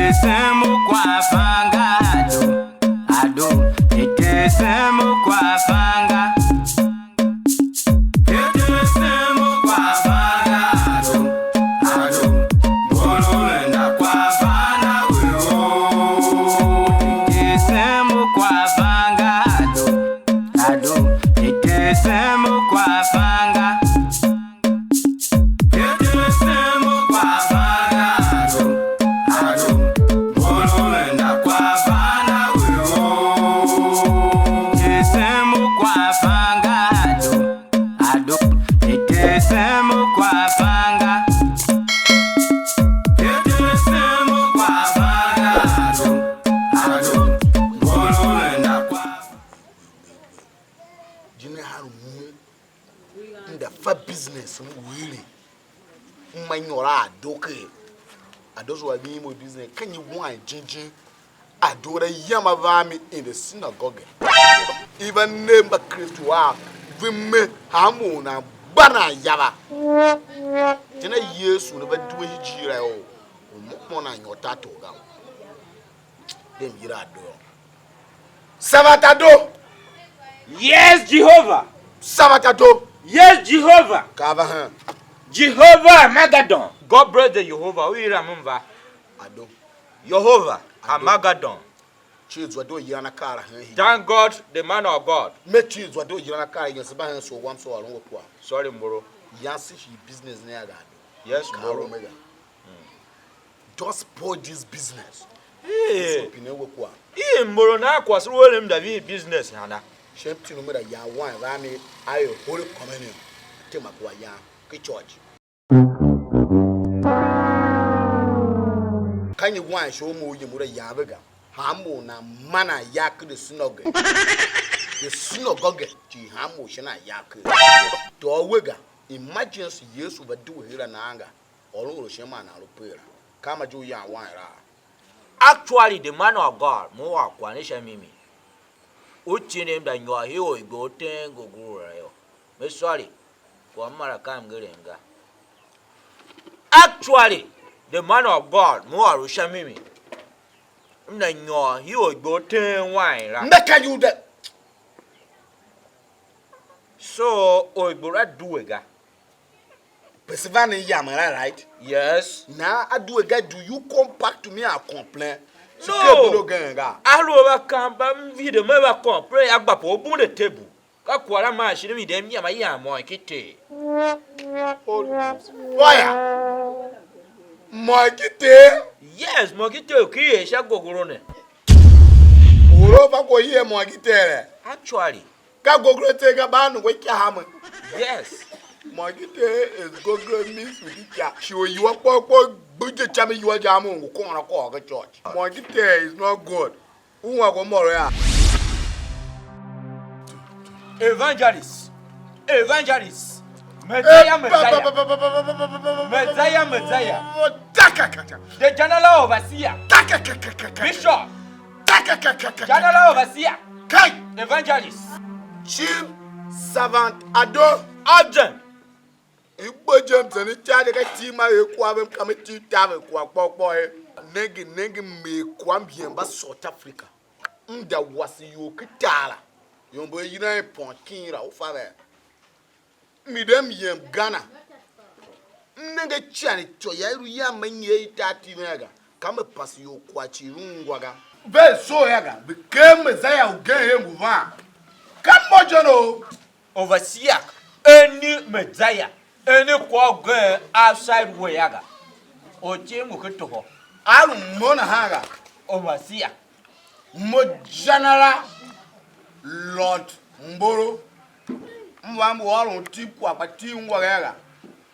Itesemo kwa fanga ado itesemo kwa fanga itesemo kwa fanga ado bolo enda kwa fanga itesemo kwa fanga ado itesemo kwa fanga business really manyora doke adozo wa bi mo business can you want jinjin adora yama vami in the synagogue even name ba Christ wa vimme hamu na bana yaba tena Yesu ne ba duwe hijira o mo na nyota to ga dem yira do Sabatado. Yes, Jehovah. Sabatado. Yes, Jehovah. Kavahan. Jehovah Magadon. God bless the Jehovah. We remember. Ado. Jehovah Magadon. Thank God, the man of God. Sorry, Moro. Business. Yes, Moro. Just spoil this business. Hey, Moro na kwa suru him David business hana. Shempty no matter ya one rami ayo holy communion. Tema kwa ya ke church. Can you want show mo yimura ya bega? Hamu na mana yak the synagogue. The synagogue ji hamu shena yak. To wega emergency Yesu ba do hira na anga. Olo shema na rupera. Kama ju ya one ra. Actually, the man of God, more kwanisha mimi. Uchi name da nywa hiyo go tengo gura yo. Me sorry. Kwa mara kam gerenga. Actually, the man of God, more rusha mimi. Mna nywa hiyo go ten wine ra. Make you that. So, oibura duega. Persevere yam, right? Yes. Now I do again. Do you come back to me and complain? No. I come back. Video me ba complain. Agba po open the table. Ka kwara ma shiri mi dem ya ma ya mo kete. Fire. Mo kete? Yes, mo kete o ki e sha gogoro ne. Oro ba ko ye mo kete. Actually. Ka gogoro te ga ba no we ki ha mo. Yes. Magite is gogoro means with it. She will you up budget chami you are jamu go on a call church. Magite is not good. Who go more ya? Evangelist. Evangelist. Messiah. The general overseer. Bishop. General overseer. Evangelist. Chief servant Ado. Urgent. Igbo James and it charge a team I come to Tave boy. Negi me kwambien ba South Africa. Nda wasi yo kitala. Yombo yina ponkinra o fave. Midem yem Ghana. Nenge chani to ya ruya manye 30 mega. Kama pasi yo kwachi rungwaga. Be so yaga became Messiah again him va. Come on Jono. Overseer. Any Messiah. Any kwa go outside wayaga. Oche mukuto. Alu mona haga. Overseer. Mo general Lord Mboro. Mwambo walo tip kwa pati ngwaga.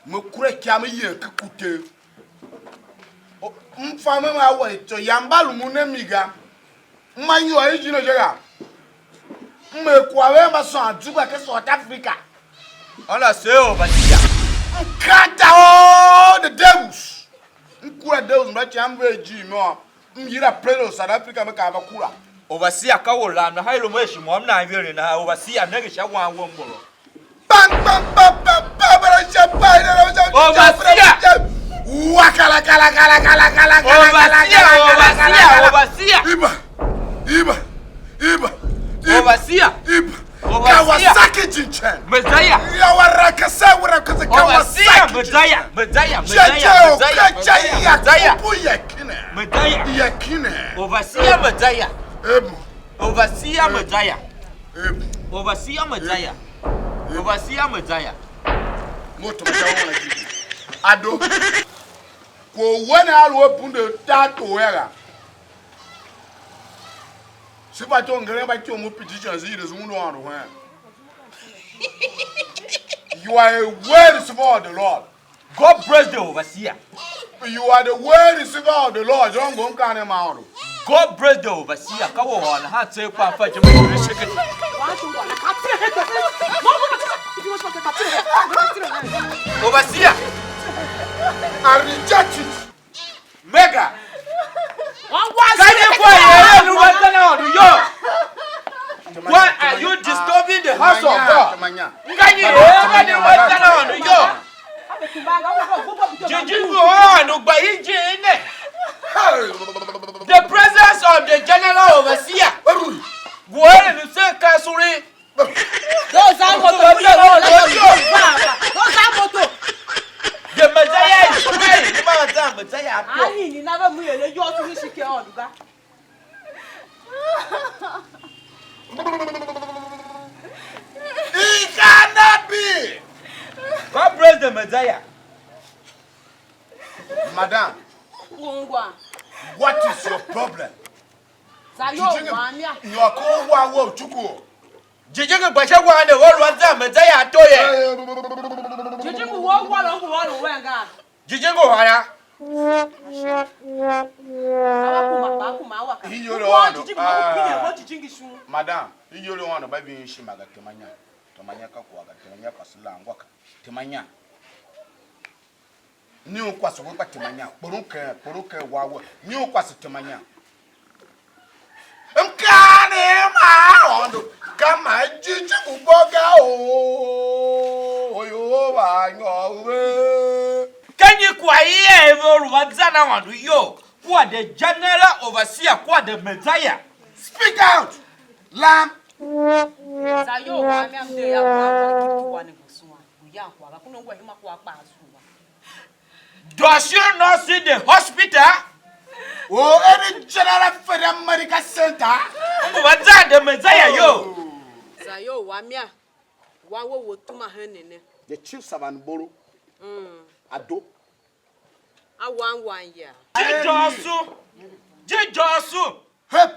Mo kure kyame ye kikute. Mfame ma wa to yambalu munemiga. Mmanyu ayi jino jega. Me kwa we ma so aduga ke South Africa. Ona say overseer. Kata all the devils. Nkura devils mbachi amwe ji mo. Myira play South Africa make abakura. Overseer ka wo la na hailo mo ehimo am na avere na overseer na gesha wan wo mboro. Bang bang bang bang bang. Overseer. Wakala Kawasaki Jinchan. Messiah. Yawarakasa, Kawasaki. Messiah. Moto Ado. When I open the tattoo era. Si pas ton grand bâtiment, mon petit chantier de son nom. You are a word receiver of the Lord. God bless the overseer. You are the word receiver of the Lord. Don't go can him out. God bless the overseer. Come on, how to papa Jimmy. Overseer, I reject it. Mega. Why are you disturbing the house of God? Can you the presence of the general overseer. Those are the Messiah is praying. It cannot be. God bless the Messiah. Madam, what is your problem? You are called Chuku. Jijingu Bashawa the world was that Messiah toye. Jijingu haya. Madam, you only want to buy being Shimaga Timanya, Tomanya Kakuaga, Timanya Kasula, and Waka, Timanya. New Kwasuka Timanya, Puruka, Wawa, New Kwasitimanya. I'm coming out. Come on, Jijibu Boga. Oh, YOHOVA. Can you quiet what's on you? What the general overseer, what the Messiah? Speak out, lamb. Does you not see the hospital? Oh, any general for the medical center. What's that the Messiah, yo? The chief servant Boro. Ado. Jijosu. Hep.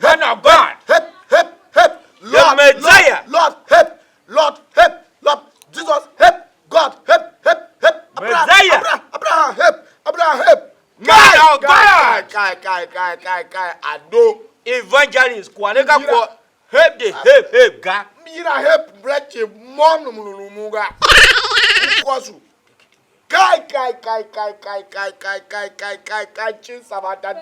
Man of God. Hep. The Messiah. Lord, hep. Jesus, hep. God, hep. Messiah. Abraham, hep. Man of God. Kai. Ado. Evangelist. Kwanega kwa. Hep the hep. Ga. Mira hep. Breche. Monumuga. Kwasu. Kai. Chinsabata.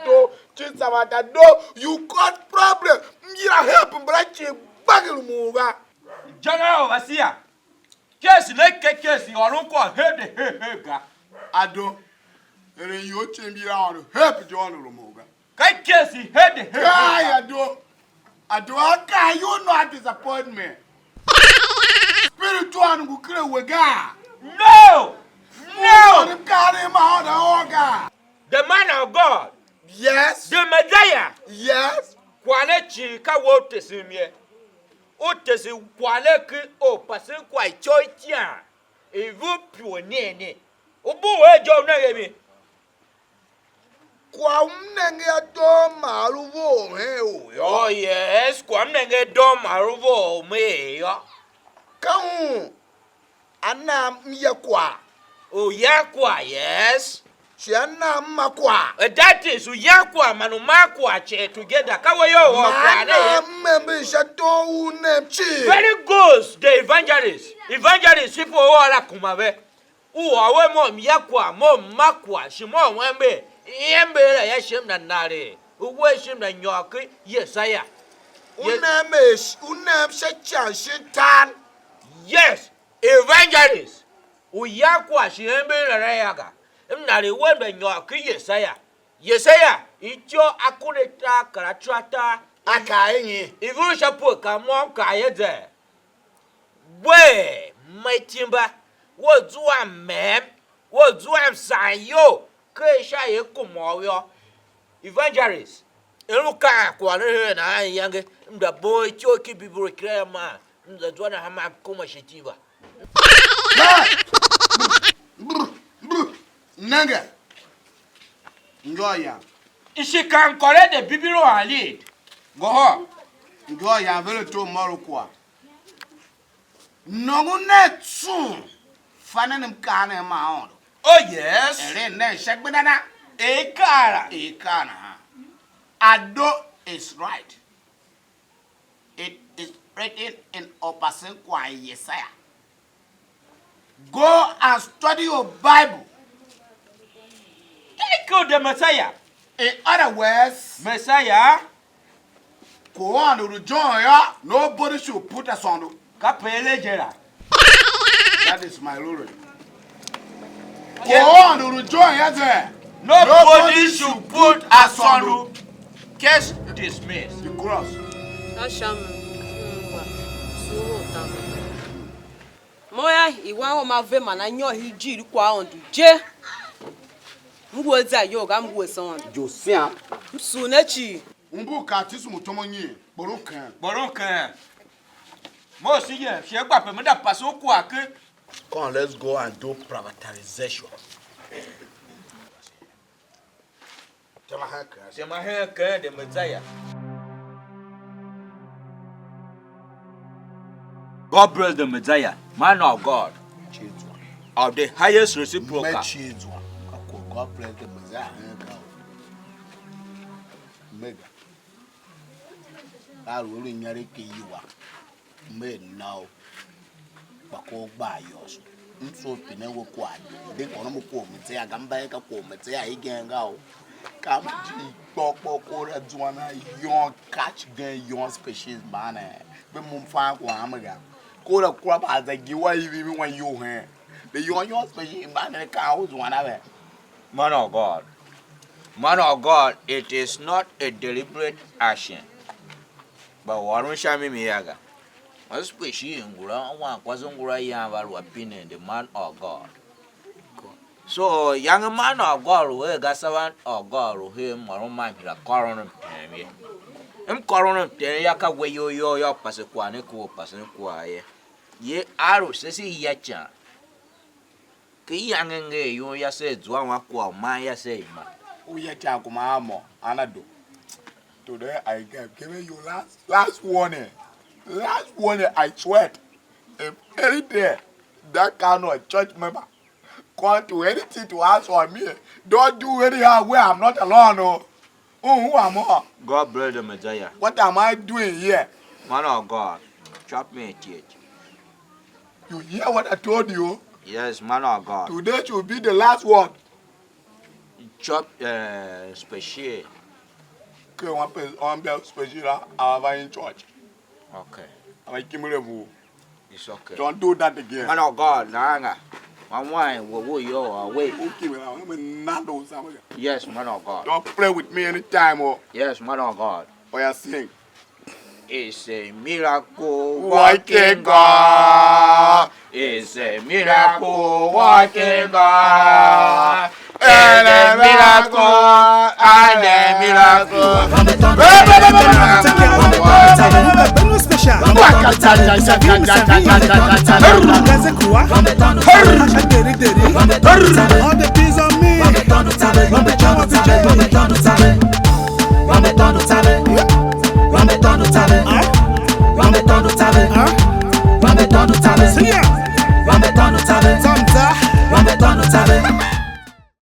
You got problem. Mira help breche. Bagilumuga. General overseer. Case your uncle hep the ga. Ado. And you change around. Help John Lumuga. Kai case hep the Kai, Ado, how you not disappoint me? Spiritual and Wega. No. The man of God. Yes. The Messiah. Yes. Kwane chika wote simye. Otesi kwane ki o pase kwa choitia. Evu pionene. Obu wejo nagemi. Kwa mnenge do maruvo he o. Oh yes, kwa mnenge do maruvo me yo. Kamu ana miyakwa. Oh yakwa yes. Chiana makwa. That is yakwa manumakwa che together. Kawayo very good. The evangelist people who are kumabe. Uwa mo yakwa mo makwa shimo wembe. Yembe ya shim na nare. Uwe shim na nyoki yesaya. Unem shecha shintan. Yes, evangelist. Uyakwa shembele yaga. Mnali wembe nyoki Yesaya. Yesaya ijo akuneta karatrata akaenyi. Ivuru shapu kamon kayede. We maitimba wo zuwa mem wo zuwa sanyo kesha yekumoyo evangelist eluka kwa na yange mda boy choki biburu krema mda zwana hama kuma shetiba Nanga. Ngoya. Ishikan kore de bibiro ali. Go. Ngoya vele to moro kwa. Nongu netsu. Fana mkana ma on. Oh yes. Ere ne shagbana. Ekara. Ekana. Ado is right. It is written in Opasen kwa Yesaya. Go and study your Bible. Thank you, the Messiah. In other words, Messiah. go on to join ya. Nobody should put us on. Kapele jera. That is my Lord. Go on to join ya there. Nobody should put us on. Case dismissed. The cross. Moya iwa o ma ve mana nyo hiji kwa ondu je mgwo za yoga mgwo son Josiah su nechi mbu ka tisu mutomonyi Boronkan mo si ye se gba pe mo da paso ku ake. Come, let's go and do privatization. Se ma he kan de Messiah. God bless the Messiah, man of God, of the highest reciprocal. God bless the Messiah. Mega. I really need to you are made now. Bako by yours. So, Pinewo quad. They want to call me, say, I come back a call me, say, I can go. Come, talk, or a Juana, young catch, then young species, man. But Mumfa, Wamaga. Go to crop as I give away even when you hear. The young species, man, and cows, one of it. Man of God, it is not a deliberate action. But Warren Shami Miyaga. What species in Gura wasn't Gura Yava opinion, the man of God. So, young man of God, who got servant of God, who him or man, the coroner. Coroner, Yaka, where your Passequanico, Passequa. Ye are says yacha. Kiyange, you ya said, Zwanqua, Maya say, We are talking Anado. Today I have given you last warning. Last warning, I swear. If any day that kind of church member come to anything to ask on me, don't do anyhow where I'm not alone. Oh, who am I? God bless the Messiah. What am I doing here? Man of God, chop me a teeth. You hear what I told you? Yes, man of God. Today should be the last one. Chop special. Okay, one person on the special I in church. Okay, I give me the it's okay. Don't do that again. Man of God, Nanga. One wine, will you away? Yes, man of God. Don't play with me anytime, or Yes, man of God. you sing. It's a miracle Working God. It's a miracle working God. And a miracle, And a miracle. All the peace on me. Rametano Tave.